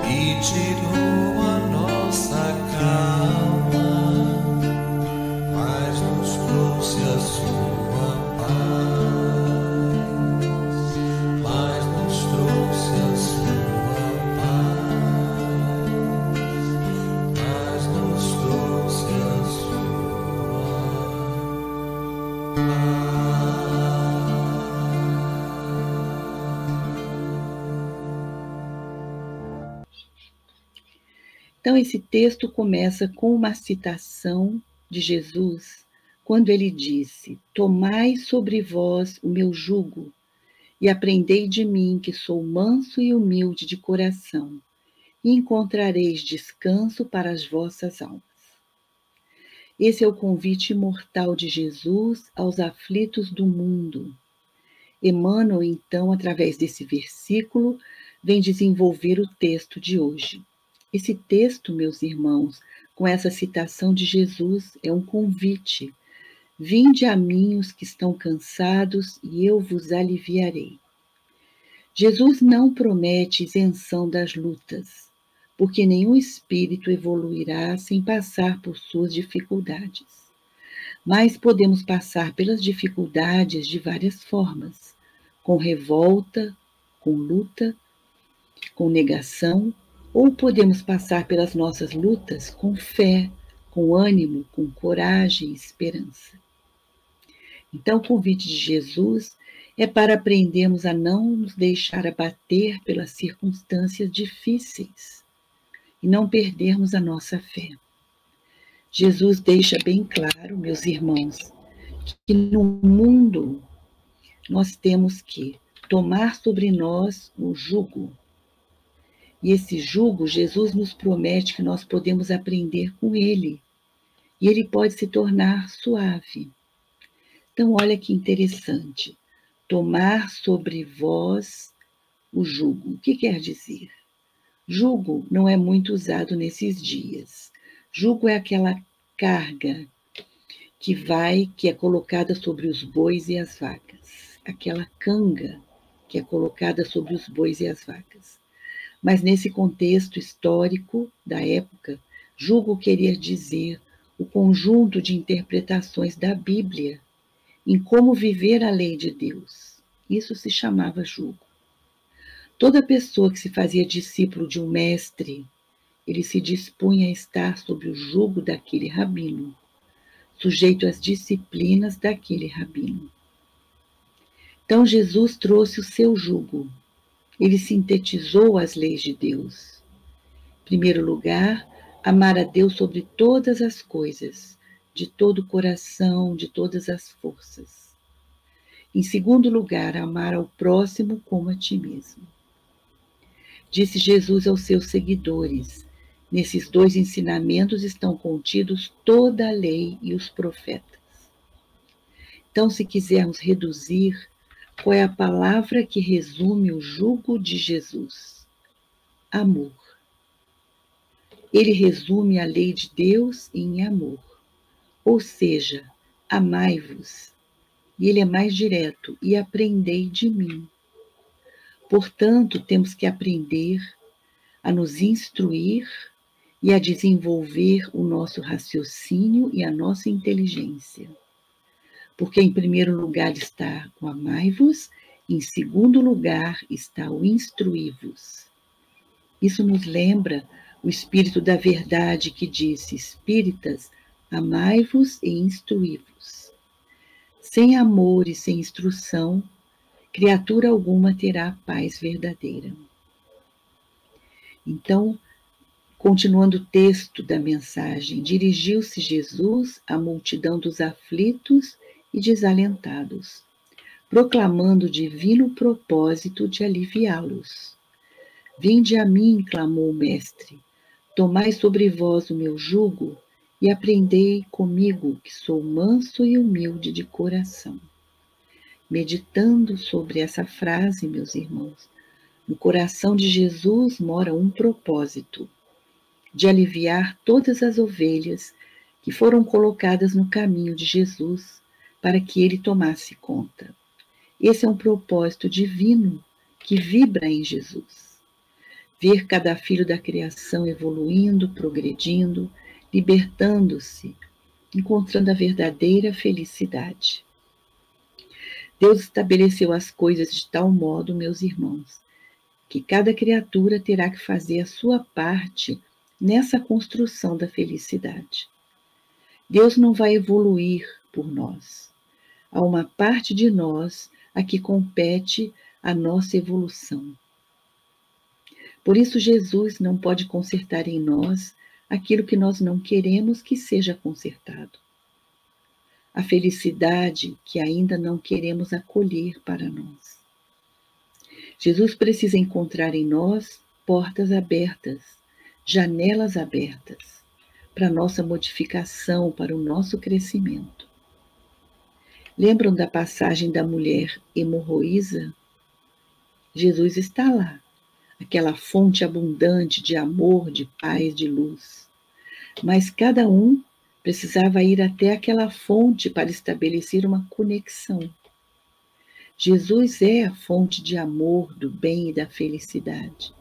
e tirou a nossa calma, mas nos trouxe a sua paz, mas nos trouxe a sua paz, mas nos trouxe a sua paz. Então, esse texto começa com uma citação de Jesus, quando ele disse: "Tomai sobre vós o meu jugo, e aprendei de mim, que sou manso e humilde de coração, e encontrareis descanso para as vossas almas." Esse é o convite imortal de Jesus aos aflitos do mundo. Emmanuel, então, através desse versículo, vem desenvolver o texto de hoje. Esse texto, meus irmãos, com essa citação de Jesus, é um convite. Vinde a mim os que estão cansados, e eu vos aliviarei. Jesus não promete isenção das lutas, porque nenhum espírito evoluirá sem passar por suas dificuldades. Mas podemos passar pelas dificuldades de várias formas, com revolta, com luta, com negação, ou podemos passar pelas nossas lutas com fé, com ânimo, com coragem e esperança. Então, o convite de Jesus é para aprendermos a não nos deixar abater pelas circunstâncias difíceis e não perdermos a nossa fé. Jesus deixa bem claro, meus irmãos, que no mundo nós temos que tomar sobre nós o jugo. E esse jugo, Jesus nos promete que nós podemos aprender com ele. E ele pode se tornar suave. Então, olha que interessante. Tomar sobre vós o jugo. O que quer dizer? Jugo não é muito usado nesses dias. Jugo é aquela carga que é colocada sobre os bois e as vacas. Aquela canga que é colocada sobre os bois e as vacas. Mas nesse contexto histórico da época, jugo queria dizer o conjunto de interpretações da Bíblia em como viver a lei de Deus. Isso se chamava jugo. Toda pessoa que se fazia discípulo de um mestre, ele se dispunha a estar sob o jugo daquele rabino, sujeito às disciplinas daquele rabino. Então Jesus trouxe o seu jugo. Ele sintetizou as leis de Deus. Em primeiro lugar, amar a Deus sobre todas as coisas, de todo o coração, de todas as forças. Em segundo lugar, amar ao próximo como a ti mesmo. Disse Jesus aos seus seguidores: nesses dois ensinamentos estão contidos toda a lei e os profetas. Então, se quisermos reduzir, qual é a palavra que resume o jugo de Jesus? Amor. Ele resume a lei de Deus em amor. Ou seja, amai-vos. E ele é mais direto: e aprendei de mim. Portanto, temos que aprender a nos instruir e a desenvolver o nosso raciocínio e a nossa inteligência. Porque em primeiro lugar está o amai-vos, em segundo lugar está o instruí-vos. Isso nos lembra o Espírito da Verdade que disse: espíritas, amai-vos e instruí-vos. Sem amor e sem instrução, criatura alguma terá paz verdadeira. Então, continuando o texto da mensagem, dirigiu-se Jesus à multidão dos aflitos e desalentados, proclamando o divino propósito de aliviá-los. Vinde a mim, clamou o Mestre, tomai sobre vós o meu jugo e aprendei comigo, que sou manso e humilde de coração. Meditando sobre essa frase, meus irmãos, no coração de Jesus mora um propósito: de aliviar todas as ovelhas que foram colocadas no caminho de Jesus para que ele tomasse conta. Esse é um propósito divino que vibra em Jesus. ver cada filho da criação evoluindo, progredindo, libertando-se, encontrando a verdadeira felicidade. Deus estabeleceu as coisas de tal modo, meus irmãos, que cada criatura terá que fazer a sua parte nessa construção da felicidade. Deus não vai evoluir por nós. Há uma parte de nós a que compete a nossa evolução. Por isso, Jesus não pode consertar em nós aquilo que nós não queremos que seja consertado. A felicidade que ainda não queremos acolher para nós. Jesus precisa encontrar em nós portas abertas, janelas abertas, para nossa modificação, para o nosso crescimento. Lembram da passagem da mulher hemorroísa? Jesus está lá, aquela fonte abundante de amor, de paz, de luz. Mas cada um precisava ir até aquela fonte para estabelecer uma conexão. Jesus é a fonte de amor, do bem e da felicidade.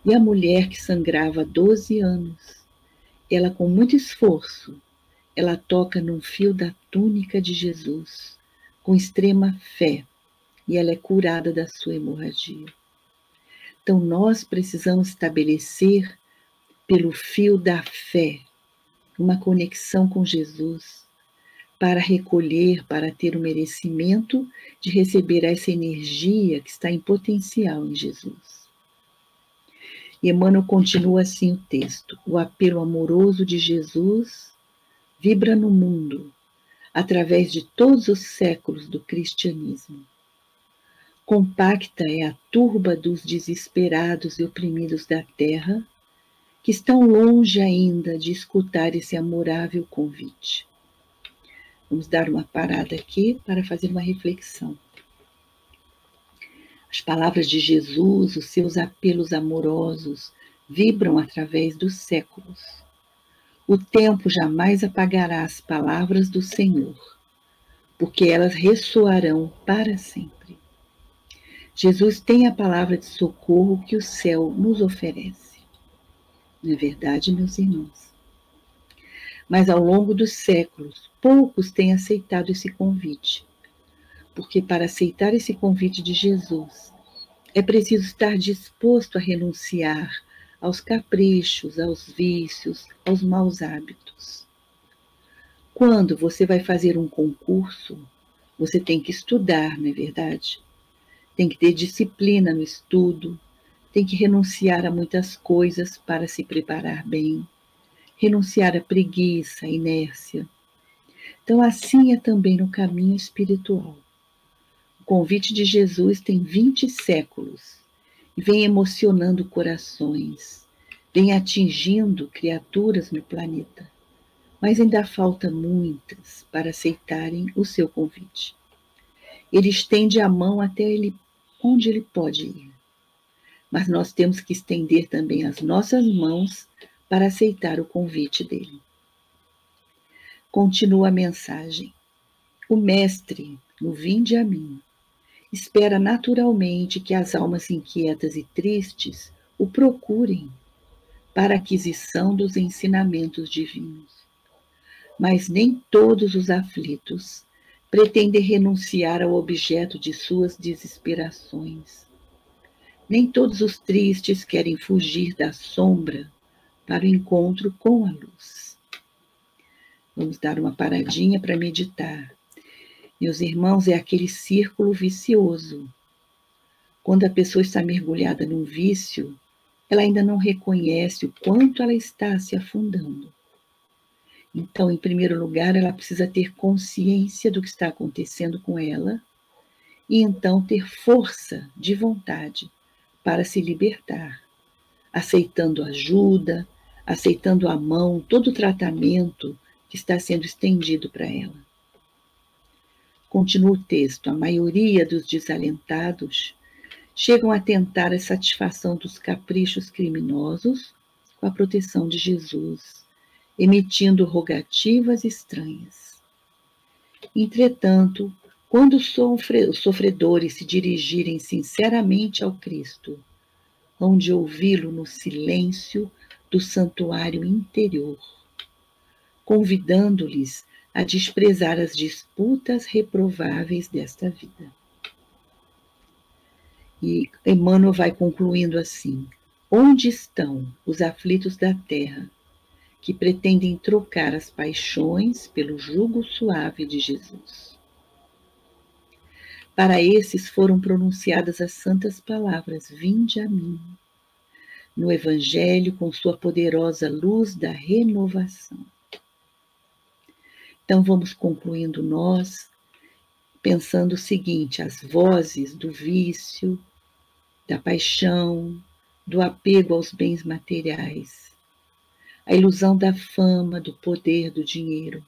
E a mulher que sangrava há 12 anos, ela com muito esforço, ela toca num fio da túnica de Jesus, com extrema fé, e ela é curada da sua hemorragia. Então nós precisamos estabelecer, pelo fio da fé, uma conexão com Jesus, para recolher, para ter o merecimento de receber essa energia que está em potencial em Jesus. E Emmanuel continua assim o texto: o apelo amoroso de Jesus vibra no mundo, através de todos os séculos do cristianismo. Compacta é a turba dos desesperados e oprimidos da terra, que estão longe ainda de escutar esse amorável convite. Vamos dar uma parada aqui para fazer uma reflexão. As palavras de Jesus, os seus apelos amorosos, vibram através dos séculos. O tempo jamais apagará as palavras do Senhor, porque elas ressoarão para sempre. Jesus tem a palavra de socorro que o céu nos oferece. Não é verdade, meus irmãos? Mas ao longo dos séculos, poucos têm aceitado esse convite, porque para aceitar esse convite de Jesus, é preciso estar disposto a renunciar aos caprichos, aos vícios, aos maus hábitos. Quando você vai fazer um concurso, você tem que estudar, não é verdade? Tem que ter disciplina no estudo, tem que renunciar a muitas coisas para se preparar bem, renunciar à preguiça, à inércia. Então, assim é também no caminho espiritual. O convite de Jesus tem 20 séculos e vem emocionando corações, vem atingindo criaturas no planeta, mas ainda falta muitas para aceitarem o seu convite. Ele estende a mão até onde ele pode ir, mas nós temos que estender também as nossas mãos para aceitar o convite dele. Continua a mensagem. O Mestre, no vinde a mim, espera naturalmente que as almas inquietas e tristes o procurem para a aquisição dos ensinamentos divinos. Mas nem todos os aflitos pretendem renunciar ao objeto de suas desesperações. Nem todos os tristes querem fugir da sombra para o encontro com a luz. Vamos dar uma paradinha para meditar. Meus irmãos, é aquele círculo vicioso. Quando a pessoa está mergulhada num vício, ela ainda não reconhece o quanto ela está se afundando. Então, em primeiro lugar, ela precisa ter consciência do que está acontecendo com ela e então ter força de vontade para se libertar, aceitando ajuda, aceitando a mão, todo o tratamento que está sendo estendido para ela. Continua o texto. A maioria dos desalentados chegam a tentar a satisfação dos caprichos criminosos com a proteção de Jesus, emitindo rogativas estranhas. Entretanto, quando os sofredores se dirigirem sinceramente ao Cristo, hão de ouvi-lo no silêncio do santuário interior, convidando-lhes a desprezar as disputas reprováveis desta vida. E Emmanuel vai concluindo assim: onde estão os aflitos da terra, que pretendem trocar as paixões pelo jugo suave de Jesus? Para esses foram pronunciadas as santas palavras: vinde a mim, no Evangelho, com sua poderosa luz da renovação. Então vamos concluindo nós, pensando o seguinte: as vozes do vício, da paixão, do apego aos bens materiais, a ilusão da fama, do poder, do dinheiro,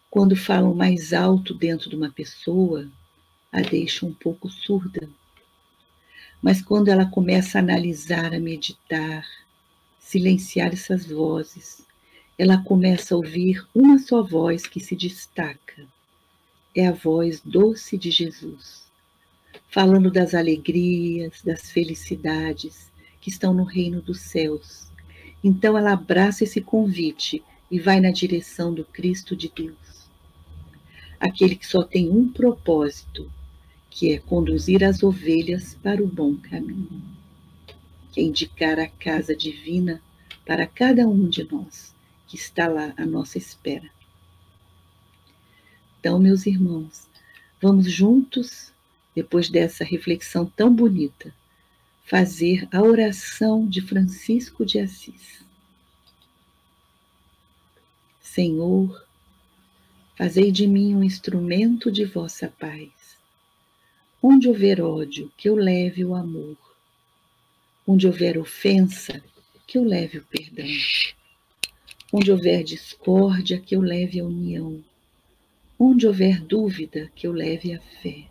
quando falam mais alto dentro de uma pessoa, a deixam um pouco surda. Mas quando ela começa a analisar, a meditar, silenciar essas vozes, ela começa a ouvir uma só voz que se destaca. É a voz doce de Jesus, falando das alegrias, das felicidades que estão no reino dos céus. Então ela abraça esse convite e vai na direção do Cristo de Deus, aquele que só tem um propósito, que é conduzir as ovelhas para o bom caminho, que é indicar a casa divina para cada um de nós, que está lá à nossa espera. Então, meus irmãos, vamos juntos, depois dessa reflexão tão bonita, fazer a oração de Francisco de Assis. Senhor, fazei de mim um instrumento de vossa paz. Onde houver ódio, que eu leve o amor. Onde houver ofensa, que eu leve o perdão. Onde houver discórdia, que eu leve a união. Onde houver dúvida, que eu leve a fé.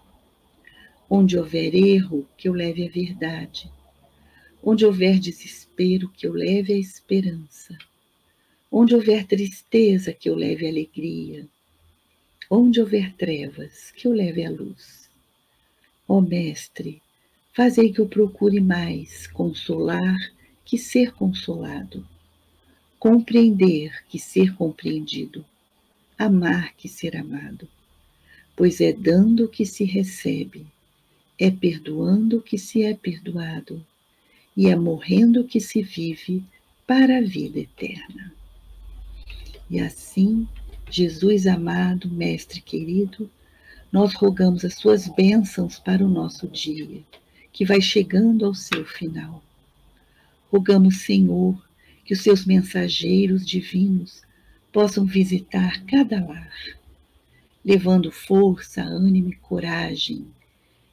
Onde houver erro, que eu leve a verdade. Onde houver desespero, que eu leve a esperança. Onde houver tristeza, que eu leve a alegria. Onde houver trevas, que eu leve a luz. Ó Mestre, fazei que eu procure mais consolar que ser consolado, compreender que ser compreendido, amar que ser amado, pois é dando que se recebe, é perdoando que se é perdoado, e é morrendo que se vive para a vida eterna. E assim, Jesus amado, Mestre querido, nós rogamos as suas bênçãos para o nosso dia, que vai chegando ao seu final. Rogamos, Senhor, que os seus mensageiros divinos possam visitar cada lar, levando força, ânimo e coragem,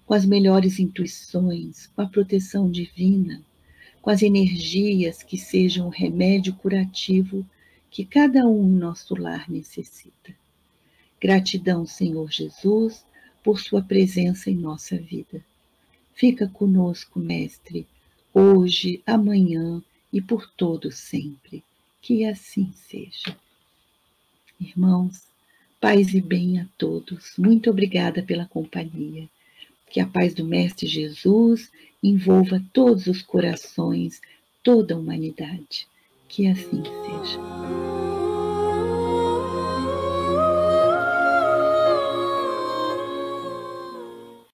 com as melhores intuições, com a proteção divina, com as energias que sejam o remédio curativo que cada um em nosso lar necessita. Gratidão, Senhor Jesus, por sua presença em nossa vida. Fica conosco, Mestre, hoje, amanhã e por todo sempre. Que assim seja. Irmãos, paz e bem a todos. Muito obrigada pela companhia. Que a paz do Mestre Jesus envolva todos os corações, toda a humanidade. Que assim seja.